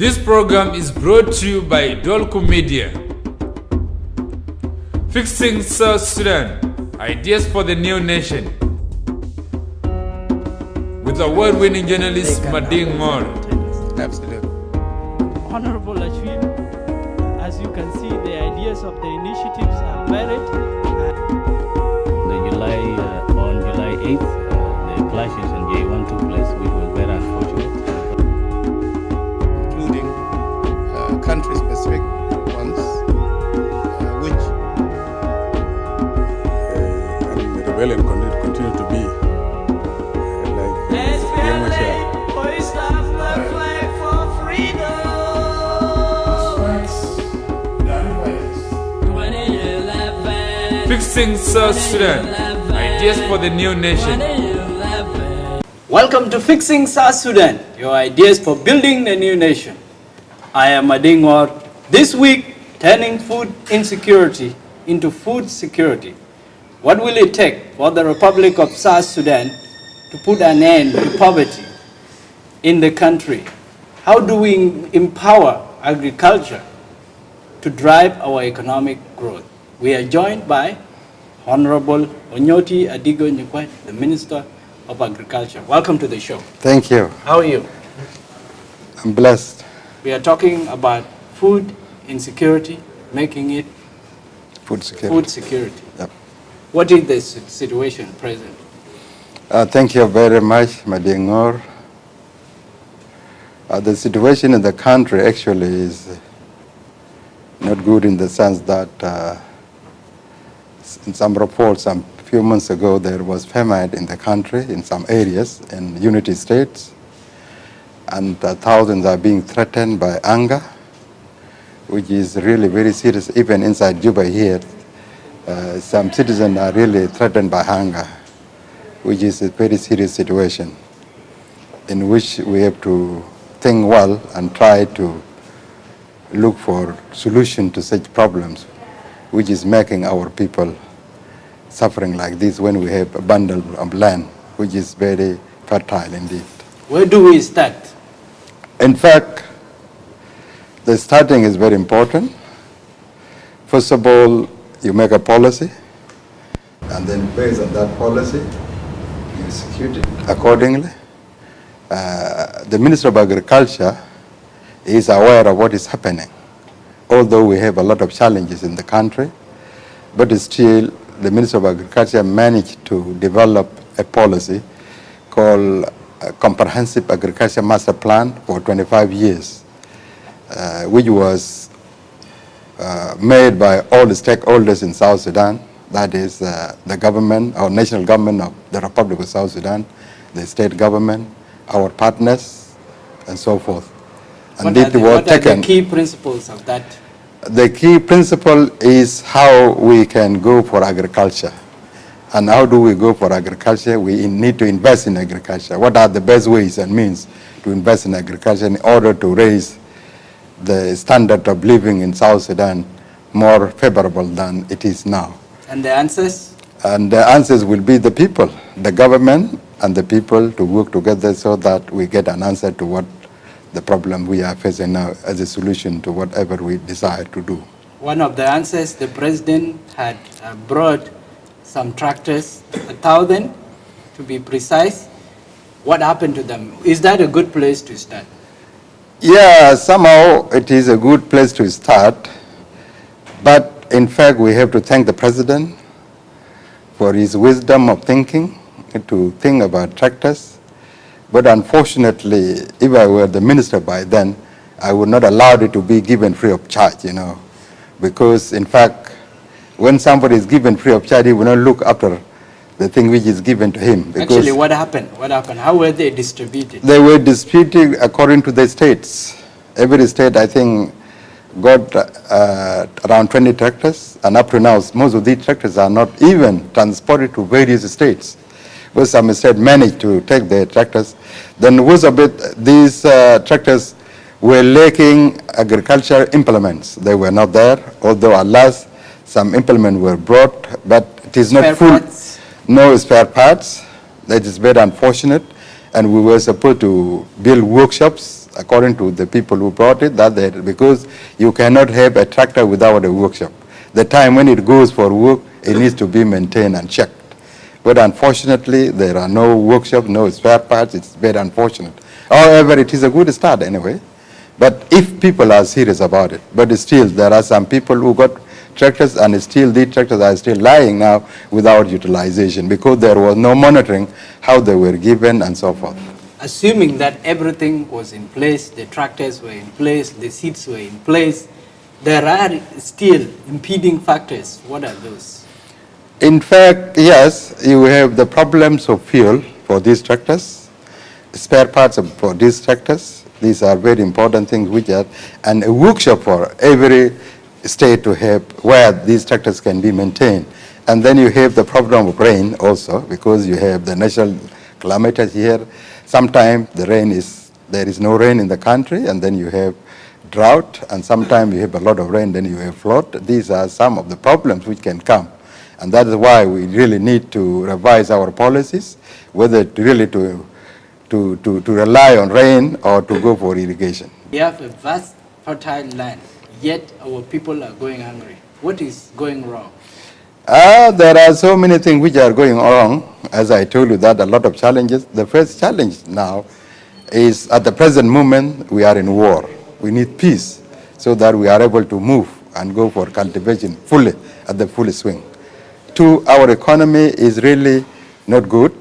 This program is brought to you by Dolco Media. Fixing South Sudan, ideas for the new nation. With award-winning journalist Mading Mor. Absolutely. Honorable Ashwin, as you can see, the ideas of the initiatives are varied. On July 8th, the clashes in J1 took place, which was very unfortunate. Including country-specific ones, which and the rebellion continue to be Fixing South Sudan, ideas for the new nation. Welcome to Fixing South Sudan, your ideas for building the new nation. I am Mading Mor. This week, turning food insecurity into food security. What will it take for the Republic of South Sudan to put an end to poverty in the country? How do we empower agriculture to drive our economic growth? We are joined by Honorable Onyoti Adigo Nyikuec, the Minister of Agriculture. Welcome to the show. Thank you. How are you? I'm blessed. We are talking about food insecurity, making it Food security. food security. Yep. What is the situation present? Thank you very much, Mading Mor. The situation in the country actually is not good in the sense that in some reports a few months ago there was famine in the country in some areas in Unity States, and thousands are being threatened by hunger, which is really very serious. Even inside Juba here, some citizens are really threatened by hunger, which is a very serious situation in which we have to think well and try to look for solution to such problems, which is making our people suffering like this when we have a bundle of land, which is very fertile indeed. Where do we start? In fact, the starting is very important. First of all, you make a policy, and then based on that policy, you execute it accordingly. The Minister of Agriculture is aware of what is happening, although we have a lot of challenges in the country, but still the Minister of Agriculture managed to develop a policy called a Comprehensive Agriculture Master Plan for 25 years, which was made by all the stakeholders in South Sudan, that is the government, our national government of the Republic of South Sudan, the state government, our partners, and so forth. What are the key principles of that? The key principle is how we can go for agriculture. And how do we go for agriculture? We need to invest in agriculture. What are the best ways and means to invest in agriculture in order to raise the standard of living in South Sudan more favorable than it is now? And the answers? And the answers will be the people, the government and the people to work together so that we get an answer to what the problem we are facing now as a solution to whatever we desire to do. One of the answers, the president had brought some tractors, 1,000 to be precise. What happened to them? Is that a good place to start? Yeah, somehow it is a good place to start, but in fact we have to thank the president for his wisdom of thinking, to think about tractors. But unfortunately, if I were the minister by then, I would not allow it to be given free of charge, because in fact, when somebody is given free of charge, he will not look after the thing which is given to him. Actually, what happened? What happened? How were they distributed? They were distributed according to the states. Every state, I think, got around 20 tractors, and up to now, most of these tractors are not even transported to various states. But some states managed to take their tractors. Then was a bit, these tractors were lacking agricultural implements. They were not there, although at last some implements were brought, but it is not full. No spare parts. That is very unfortunate. And we were supposed to build workshops according to the people who brought it, because you cannot have a tractor without a workshop. The time when it goes for work, it needs to be maintained and checked. But unfortunately, there are no workshops, no spare parts. It's very unfortunate. However, it is a good start anyway. But if people are serious about it, but still there are some people who got tractors and still these tractors are still lying now without utilization because there was no monitoring how they were given and so forth. Assuming that everything was in place, the tractors were in place, the seats were in place, there are still impeding factors. What are those? In fact, yes, you have the problems of fuel for these tractors, spare parts for these tractors. These are very important things which are, and a workshop for every state to have where these tractors can be maintained. And then you have the problem of rain also, because you have the natural calamities here. Sometimes there is no rain in the country, and then you have drought, and sometimes you have a lot of rain, then you have flood. These are some of the problems which can come. And that is why we really need to revise our policies, whether really to rely on rain or to go for irrigation. We have a vast fertile land, yet our people are going hungry. What is going wrong? There are so many things which are going wrong. As I told you, that a lot of challenges. The first challenge now is at the present moment we are in war. We need peace so that we are able to move and go for cultivation fully at the full swing. Two, our economy is really not good.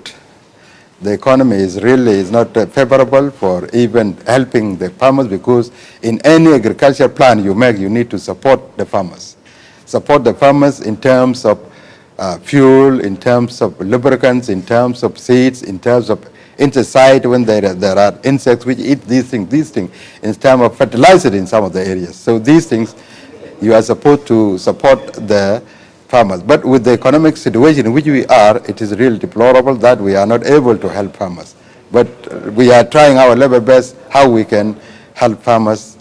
The economy is not favorable for even helping the farmers, because in any agriculture plan you make, you need to support the farmers. Support the farmers in terms of fuel, in terms of lubricants, in terms of seeds, in terms of insecticide when there are insects which eat these things, in terms of fertilizer in some of the areas. So these things you are supposed to support the farmers. But with the economic situation in which we are, it is really deplorable that we are not able to help farmers. But we are trying our level best how we can help farmers.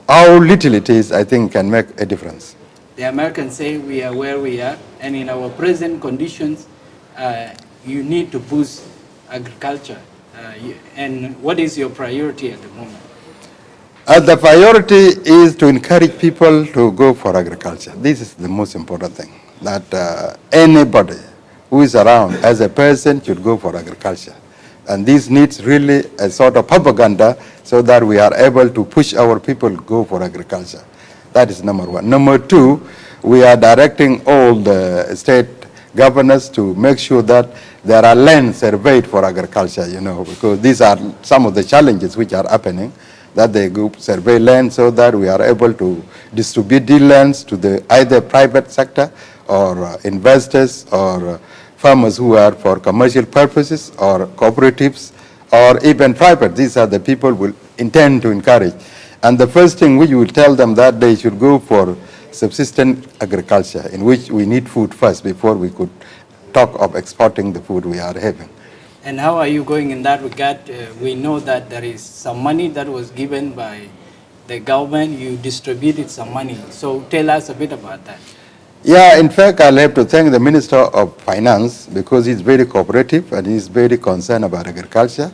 How little it is, I think, can make a difference. The Americans say we are where we are, and in our present conditions, you need to boost agriculture. And what is your priority at the moment? The priority is to encourage people to go for agriculture. This is the most important thing, that anybody who is around as a person should go for agriculture. And this needs really a sort of propaganda so that we are able to push our people to go for agriculture. That is number one. Number two, we are directing all the state governors to make sure that there are lands surveyed for agriculture, because these are some of the challenges which are happening, that they go survey land so that we are able to distribute the lands to the either private sector or investors or farmers who are for commercial purposes or cooperatives or even private. These are the people we intend to encourage. And the first thing we will tell them that they should go for subsistence agriculture, in which we need food first before we could talk of exporting the food we are having. And how are you going in that regard? We know that there is some money that was given by the government. You distributed some money. So tell us a bit about that. Yeah, in fact, I'll have to thank the Minister of Finance, because he's very cooperative and he's very concerned about agriculture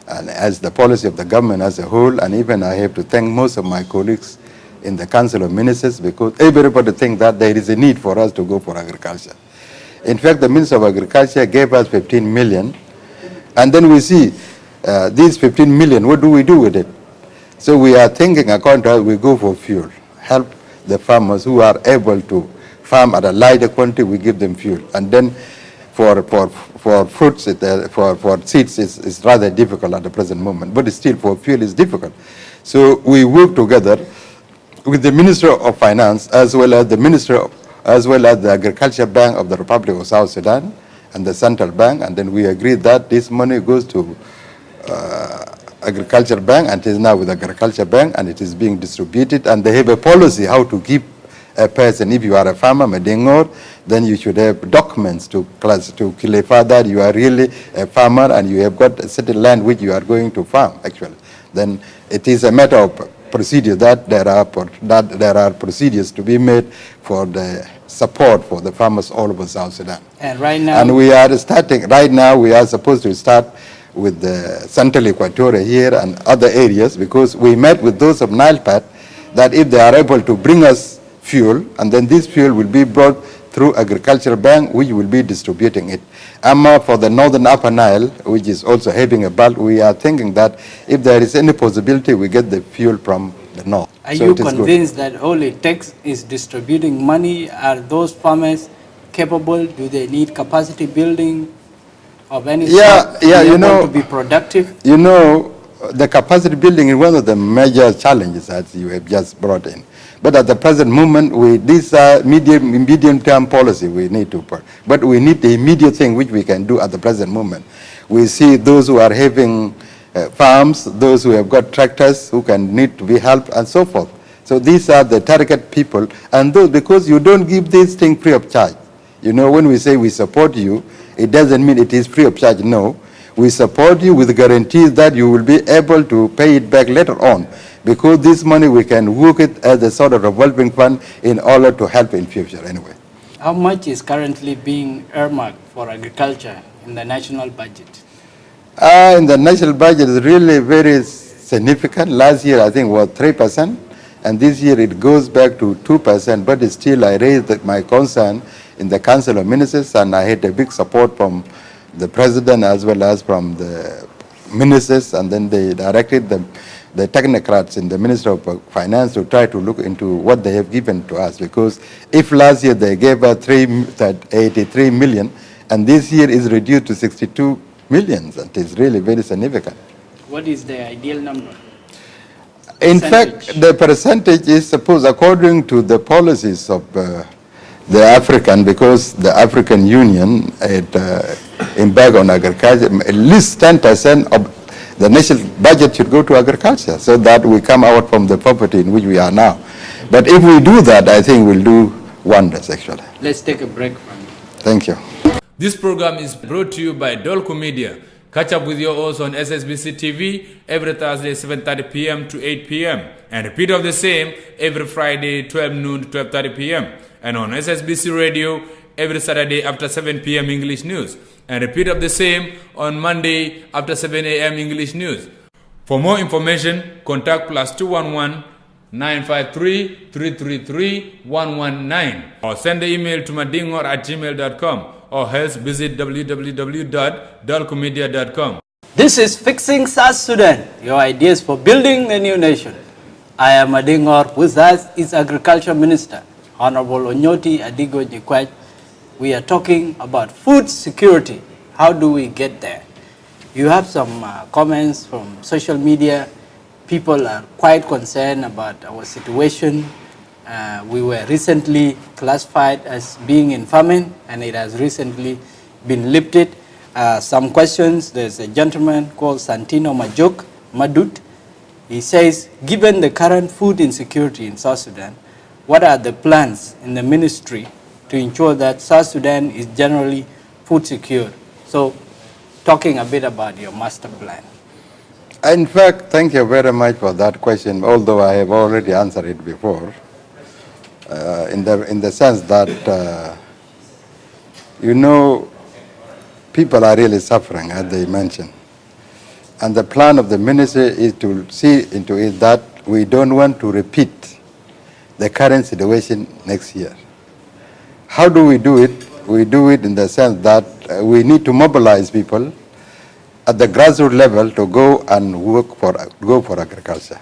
and as the policy of the government as a whole. And even I have to thank most of my colleagues in the Council of Ministers, because everybody thinks that there is a need for us to go for agriculture. In fact, the Minister of Agriculture gave us 15 million. And then we see these 15 million, what do we do with it? So we are thinking, according to us, we go for fuel, help the farmers who are able to farm at a lighter quantity, we give them fuel. And then for fruits, for seeds, it's rather difficult at the present moment, but still for fuel is difficult. So we work together with the Minister of Finance as well as the Agriculture Bank of the Republic of South Sudan and the Central Bank, and then we agreed that this money goes to Agriculture Bank, and it is now with Agriculture Bank, and it is being distributed, and they have a policy how to give a person, if you are a farmer, Medingor, then you should have documents to clarify that you are really a farmer and you have got a certain land which you are going to farm, actually. Then it is a matter of procedure that there are procedures to be made for the support for the farmers all over South Sudan. And right now, and we are starting, right now we are supposed to start with the Central Equatoria here and other areas, because we met with those of Nile Pad that if they are able to bring us fuel, and then this fuel will be brought through Agricultural Bank, which will be distributing it. For the Northern Upper Nile, which is also having a bulk, we are thinking that if there is any possibility, we get the fuel from the north. Are you convinced that all it takes is distributing money? Are those farmers capable? Do they need capacity building of any sort to be productive? You know, the capacity building is one of the major challenges that you have just brought in. But at the present moment, this medium-term policy we need to put. But we need the immediate thing which we can do at the present moment. We see those who are having farms, those who have got tractors who need to be helped, and so forth. So these are the target people, and those, because you don't give this thing free of charge. You know, when we say we support you, it doesn't mean it is free of charge. No, we support you with guarantees that you will be able to pay it back later on, because this money we can work it as a sort of revolving fund in order to help in future anyway. How much is currently being earmarked for agriculture in the national budget? In the national budget is really very significant. Last year I think was 3%, and this year it goes back to 2%, but still I raised my concern in the Council of Ministers, and I had a big support from the President as well as from the ministers, and then they directed the technocrats in the Ministry of Finance to try to look into what they have given to us, because if last year they gave us 83 million, and this year is reduced to 62 million, that is really very significant. What is the ideal number? In fact, the percentage is supposed, according to the policies of the African, because the African Union had embarked on agriculture, at least 10% of the national budget should go to agriculture, so that we come out from the poverty in which we are now. But if we do that, I think we'll do wonders, actually. Let's take a break from it. Thank you. This program is brought to you by Dolco Media. Catch up with your hosts on SSBC TV every Thursday 7:30 p.m. to 8 p.m. and repeat of the same every Friday 12 noon to 12:30 p.m. and on SSBC Radio every Saturday after 7 p.m. English news, and repeat of the same on Monday after 7 a.m. English news. For more information, contact +211 953 333 119 or send the email to madingor@gmail.com, or else visit www.dolcomedia.com. This is Fixing South Sudan, your ideas for building the new nation. I am Adingor. With us is Agriculture Minister, Honorable Onyoti Adigo Nyikuec. We are talking about food security. How do we get there? You have some comments from social media. People are quite concerned about our situation. We were recently classified as being in famine, and it has recently been lifted. Some questions. There's a gentleman called Santino Madut. He says, given the current food insecurity in South Sudan, what are the plans in the ministry to ensure that South Sudan is generally food secure? So, talking a bit about your master plan. In fact, thank you very much for that question, although I have already answered it before. In the sense that, you know, people are really suffering, as they mentioned. And the plan of the ministry is to see into it that we don't want to repeat the current situation next year. How do we do it? We do it in the sense that we need to mobilize people at the grassroots level to go and go for agriculture.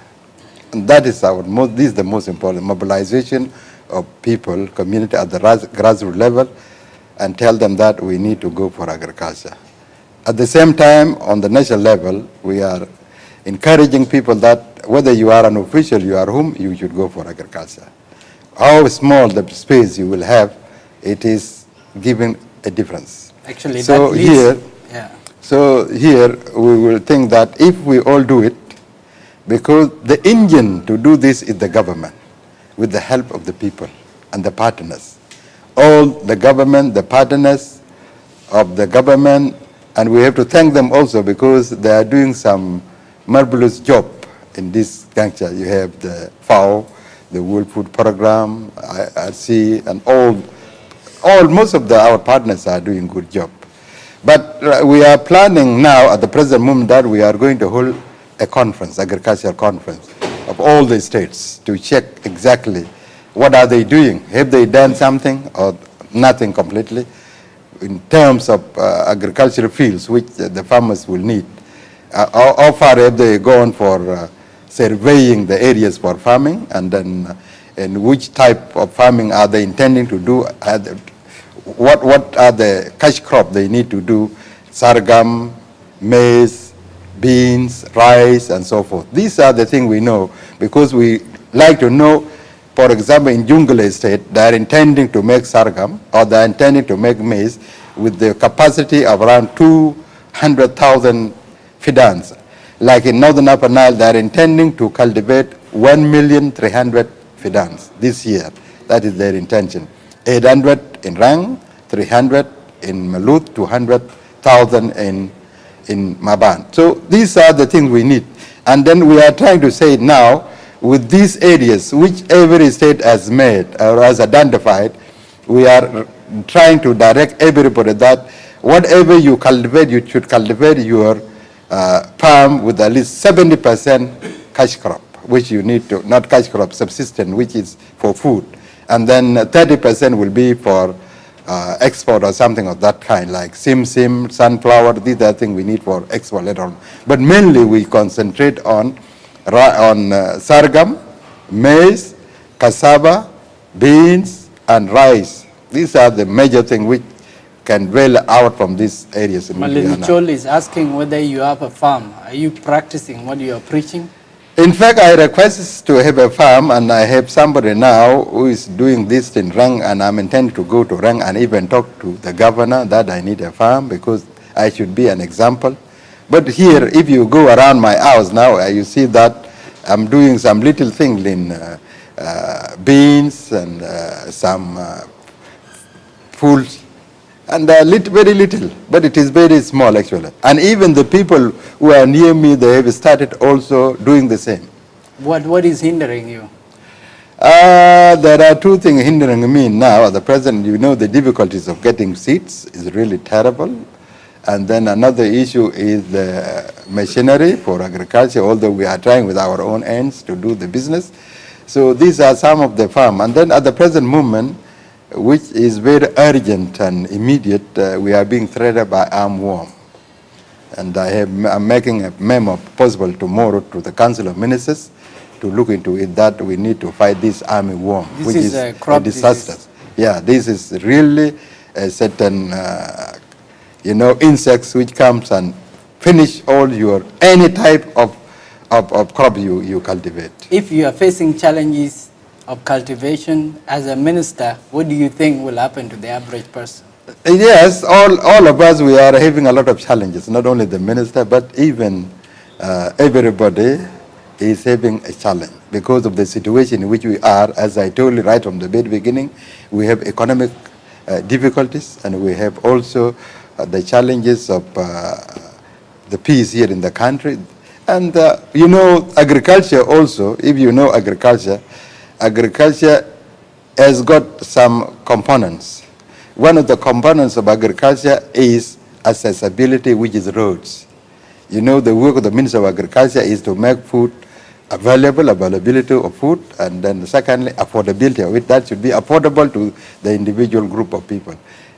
And that is this is the most important, mobilization of people, community at the grassroots level, and tell them that we need to go for agriculture. At the same time, on the national level, we are encouraging people that whether you are an official, you are whom, you should go for agriculture. How small the space you will have, it is giving a difference. Actually, so that here, yeah. So here we will think that if we all do it, because the engine to do this is the government, with the help of the people and the partners. All the government, the partners of the government, and we have to thank them also because they are doing some marvelous job in this juncture. You have the FAO, the World Food Program, IRC, and most of our partners are doing good job. But we are planning now at the present moment that we are going to hold a conference, agricultural conference, of all the states to check exactly what are they doing. Have they done something or nothing completely in terms of agricultural fields which the farmers will need? How far have they gone for surveying the areas for farming, and then and which type of farming are they intending to do? What are the cash crop they need to do? Sorghum, maize, beans, rice, and so forth. These are the things we know, because we like to know, for example, in Jungle Estate, they are intending to make sorghum, or they are intending to make maize with the capacity of around 200,000 fidans. Like in Northern Upper Nile, they are intending to cultivate 1,300,000 fidans this year. That is their intention. 800 in Rang, 300 in Malut, 200,000 in Maban. So these are the things we need. And then we are trying to say now, with these areas, which every state has made or has identified, we are trying to direct everybody that whatever you cultivate, you should cultivate your farm with at least 70% cash crop, which you need to, not cash crop, subsistence, which is for food. And then 30% will be for export or something of that kind, like sim, sunflower. These are things we need for export later on. But mainly we concentrate on sorghum, maize, cassava, beans, and rice. These are the major things which can dwell out from these areas. Malin Chol is asking whether you have a farm. Are you practicing what you are preaching? In fact, I request to have a farm, and I have somebody now who is doing this in Rang, and I'm intending to go to Rang and even talk to the governor that I need a farm because I should be an example. But here, if you go around my house now, you see that I'm doing some little things in beans and some fools, and very little, but it is very small actually. And even the people who are near me, they have started also doing the same. What is hindering you? There are two things hindering me now. At the present, you know, the difficulties of getting seeds is really terrible. And then another issue is the machinery for agriculture, although we are trying with our own hands to do the business. So these are some of the farm. And then at the present moment, which is very urgent and immediate, we are being threatened by armworm. And I'm making a memo possible tomorrow to the Council of Ministers to look into it, that we need to fight this armyworm, which is a disaster. Disease. Yeah, this is really a certain, insects which comes and finish all any type of crop you cultivate. If you are facing challenges of cultivation as a minister, what do you think will happen to the average person? Yes, all of us, we are having a lot of challenges, not only the minister, but even everybody is having a challenge because of the situation in which we are. As I told you right from the very beginning, we have economic difficulties, and we have also the challenges of the peace here in the country. And agriculture also, if you know agriculture has got some components. One of the components of agriculture is accessibility, which is roads. The work of the Minister of Agriculture is to make food availability of food, and then secondly, affordability of it. That should be affordable to the individual group of people.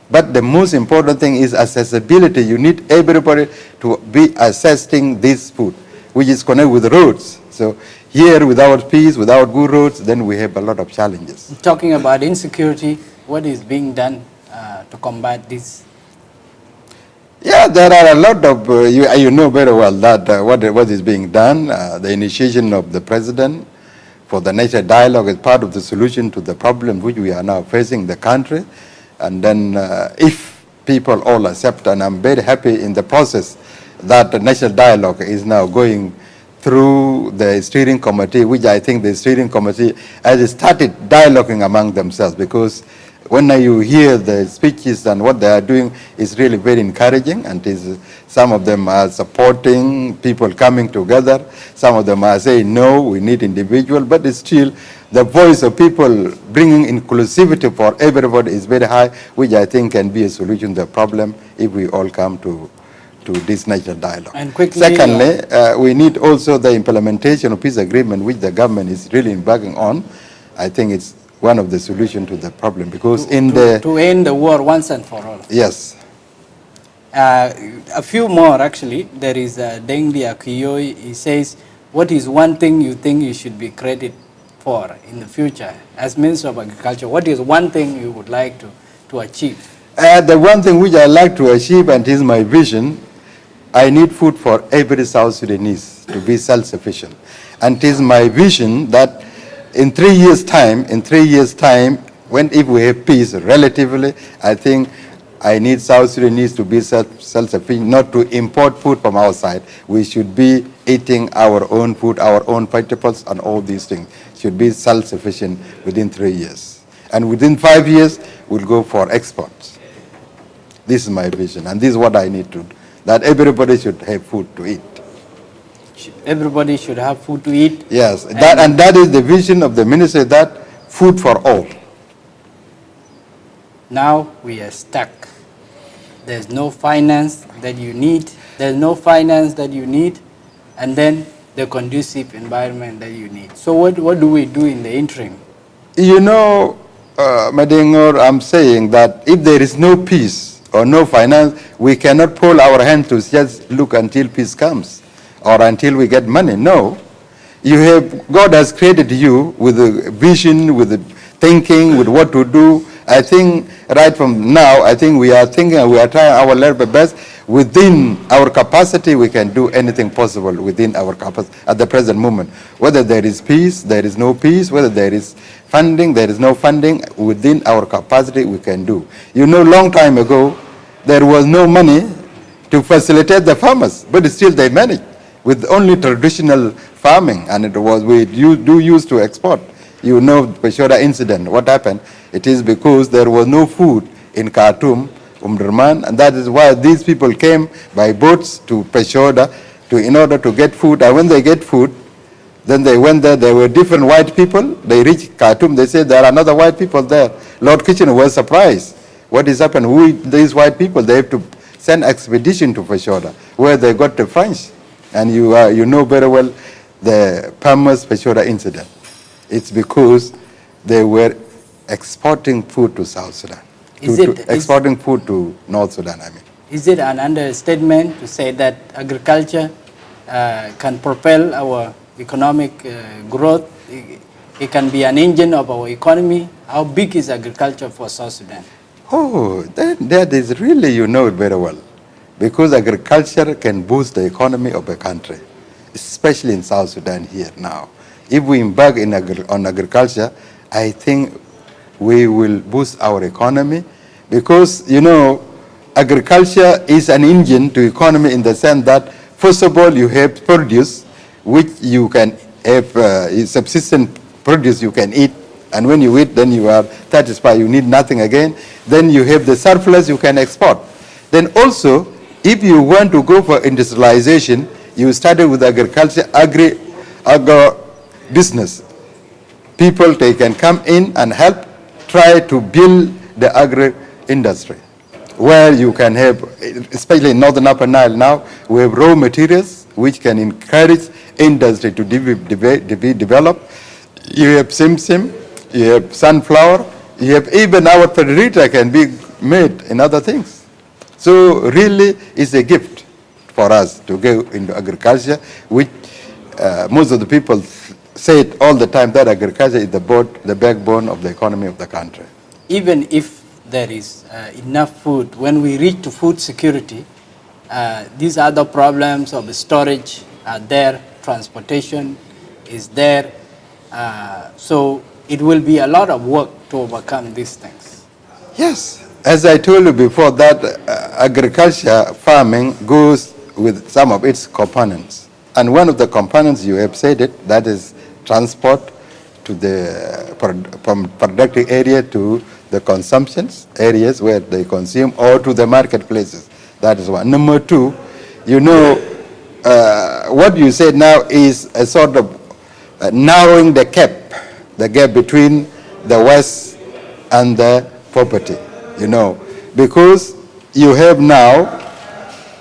But the most important thing is accessibility. You need everybody to be accessing this food, which is connected with roads. So here, without peace, without good roads, then we have a lot of challenges. Talking about insecurity, what is being done to combat this? Yeah, there are a lot of, you know very well that what is being done. The initiation of the president for the nature dialogue is part of the solution to the problem which we are now facing in the country. And then if people all accept, and I'm very happy in the process that the national dialogue is now going through the steering committee, which I think the steering committee has started dialoguing among themselves, because when you hear the speeches and what they are doing is really very encouraging, and some of them are supporting people coming together. Some of them are saying, no, we need individual, but it's still the voice of people bringing inclusivity for everybody is very high, which I think can be a solution to the problem if we all come to this national dialogue. And quickly, secondly, we need also the implementation of peace agreement, which the government is really embarking on. I think it's one of the solutions to the problem, because to end the war once and for all. Yes. A few more, actually. There is Dengdi Akiyoi. He says, what is one thing you think you should be credited for in the future as Minister of Agriculture? What is one thing you would like to achieve? The one thing which I like to achieve, and is my vision, I need food for every South Sudanese to be self-sufficient. And it is my vision that in 3 years' time, if we have peace relatively, I think I need South Sudanese to be self-sufficient, not to import food from outside. We should be eating our own food, our own vegetables, and all these things should be self-sufficient within 3 years. And within 5 years, we'll go for exports. This is my vision, and this is what I need to do, that everybody should have food to eat. Everybody should have food to eat. Yes, and that is the vision of the ministry, that food for all. Now we are stuck. There's no finance that you need. There's no finance that you need, and then the conducive environment that you need. So what do we do in the interim? You know, Madengor, I'm saying that if there is no peace or no finance, we cannot pull our hand to just look until peace comes or until we get money. No. God has created you with a vision, with a thinking, with what to do. I think right from now, I think we are thinking and we are trying our level best. Within our capacity, we can do anything possible within our capacity at the present moment. Whether there is peace, there is no peace, whether there is funding, there is no funding, within our capacity we can do. You know, long time ago, there was no money to facilitate the farmers, but still they managed with only traditional farming, and it was we used to export. You know, Peshoda incident, what happened? It is because there was no food in Khartoum, Umdurman, and that is why these people came by boats to Peshoda in order to get food. And when they get food, then they went there. There were different white people. They reached Khartoum. They said there are another white people there. Lord Kitchener was surprised. What has happened? These white people, they have to send expedition to Peshoda, where they got the French. And you know very well the Palmer's Peshoda incident. It's because they were exporting food to South Sudan. Exporting food to North Sudan, I mean. Is it an understatement to say that agriculture can propel our economic growth? It can be an engine of our economy. How big is agriculture for South Sudan? Oh, that is really, you know it very well. Because agriculture can boost the economy of a country, especially in South Sudan here now. If we embark on agriculture, I think we will boost our economy, because, you know, agriculture is an engine to economy in the sense that, first of all, you have produce, which you can have subsistent produce you can eat, and when you eat, then you are satisfied, you need nothing again. Then you have the surplus you can export. Then also, if you want to go for industrialization, you started with agriculture, agro business. People, they can come in and help try to build the agri-industry, where you can have, especially in Northern Upper Nile now, we have raw materials which can encourage industry to be developed. You have simsim, you have sunflower, you have even our perita can be made in other things. So really, it's a gift for us to go into agriculture, which most of the people say it all the time, that agriculture is the backbone of the economy of the country. Even if there is enough food, when we reach to food security, these other problems of storage are there, transportation is there, so it will be a lot of work to overcome these things. Yes, as I told you before, that agriculture farming goes with some of its components. And one of the components, you have said it, that is transport to from productive area to the consumption areas where they consume or to the marketplaces. That is one. Number two, you know, what you said now is a sort of narrowing the gap between the West and the poverty, you know, because you have now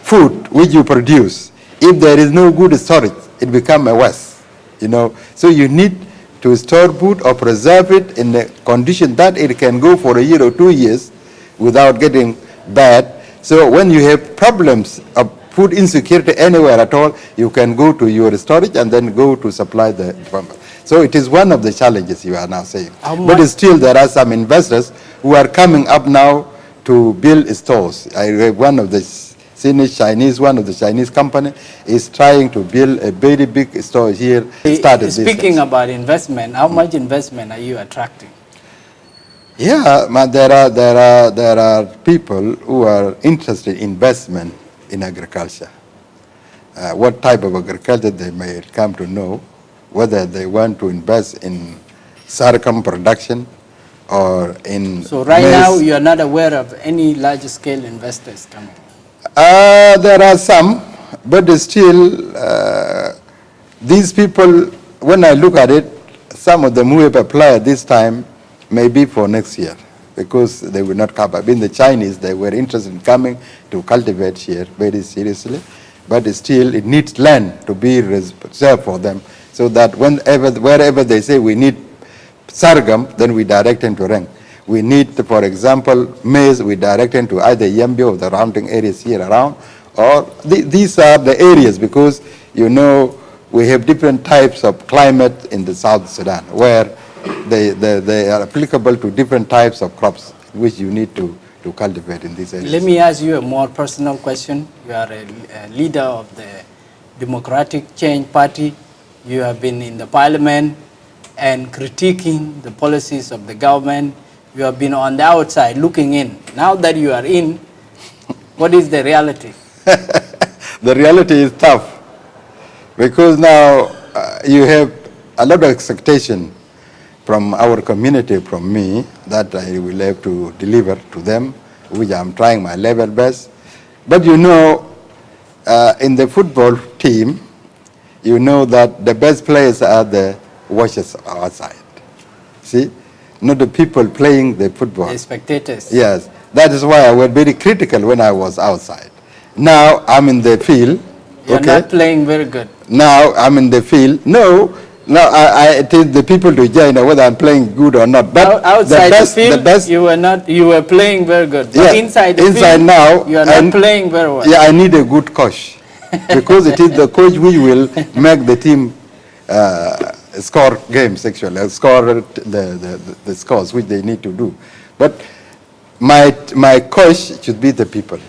food which you produce. If there is no good storage, it becomes a waste, you know. So you need to store food or preserve it in the condition that it can go for a year or 2 years without getting bad. So when you have problems of food insecurity anywhere at all, you can go to your storage and then go to supply the farmer. So it is one of the challenges you are now saying. But still there are some investors who are coming up now to build stores. I read one of the one of the Chinese company is trying to build a very big store here. Speaking about investment, how much investment are you attracting? Yeah, but there are people who are interested in investment in agriculture. What type of agriculture they may come to know, whether they want to invest in sorghum production or in So right now you are not aware of any large-scale investors coming? There are some, but still these people, when I look at it, some of them who have applied this time may be for next year because they will not cover. In the Chinese, they were interested in coming to cultivate here very seriously, but still it needs land to be reserved for them so that wherever they say we need sorghum, then we direct them to Reng. We need, for example, maize, we direct them to either Yambio or the surrounding areas here around, or these are the areas because, you know, we have different types of climate in the South Sudan where they are applicable to different types of crops which you need to cultivate in these areas. Let me ask you a more personal question. You are a leader of the Democratic Change Party. You have been in the parliament and critiquing the policies of the government. You have been on the outside looking in. Now that you are in, what is the reality? The reality is tough because now you have a lot of expectation from our community, from me, that I will have to deliver to them, which I'm trying my level best. But you know, in the football team, you know that the best players are the watchers outside. See? Not the people playing the football. The spectators. Yes. That is why I was very critical when I was outside. Now I'm in the field. You're not playing very good. Now I'm in the field. No, it is the people to judge whether I'm playing good or not. But outside the field, you were playing very good. But yeah, inside the field, now, you are not playing very well. Yeah, I need a good coach because it is the coach which will make the team score games actually, score the scores which they need to do. But my coach should be the people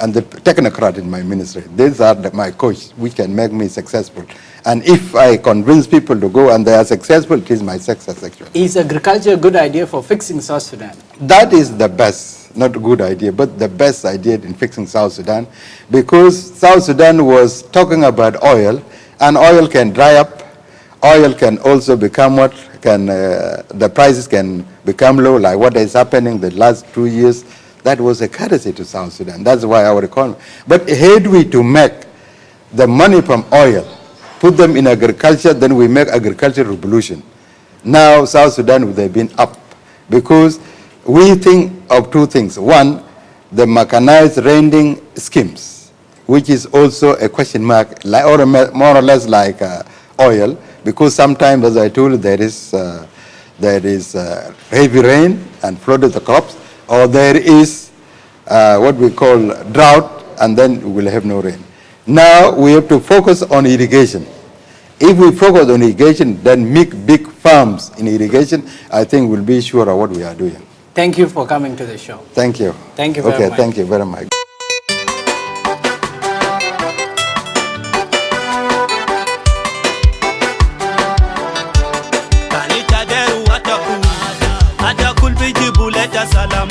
and the technocrat in my ministry. These are my coach which can make me successful. And if I convince people to go and they are successful, it is my success actually. Is agriculture a good idea for fixing South Sudan? That is the best, not a good idea, but the best idea in fixing South Sudan, because South Sudan was talking about oil, and oil can dry up. Oil can also become the prices can become low, like what is happening the last 2 years. That was a courtesy to South Sudan. That's why our economy. But had we to make the money from oil, put them in agriculture, then we make agriculture revolution. Now South Sudan would have been up because we think of two things. One, the mechanized rending schemes, which is also a question mark, or more or less like oil, because sometimes, as I told you, there is heavy rain and flooded the crops, or there is what we call drought, and then we will have no rain. Now we have to focus on irrigation. If we focus on irrigation, then make big farms in irrigation, I think we'll be sure of what we are doing. Thank you for coming to the show. Thank you. Thank you very much. Okay, thank you very much. Salam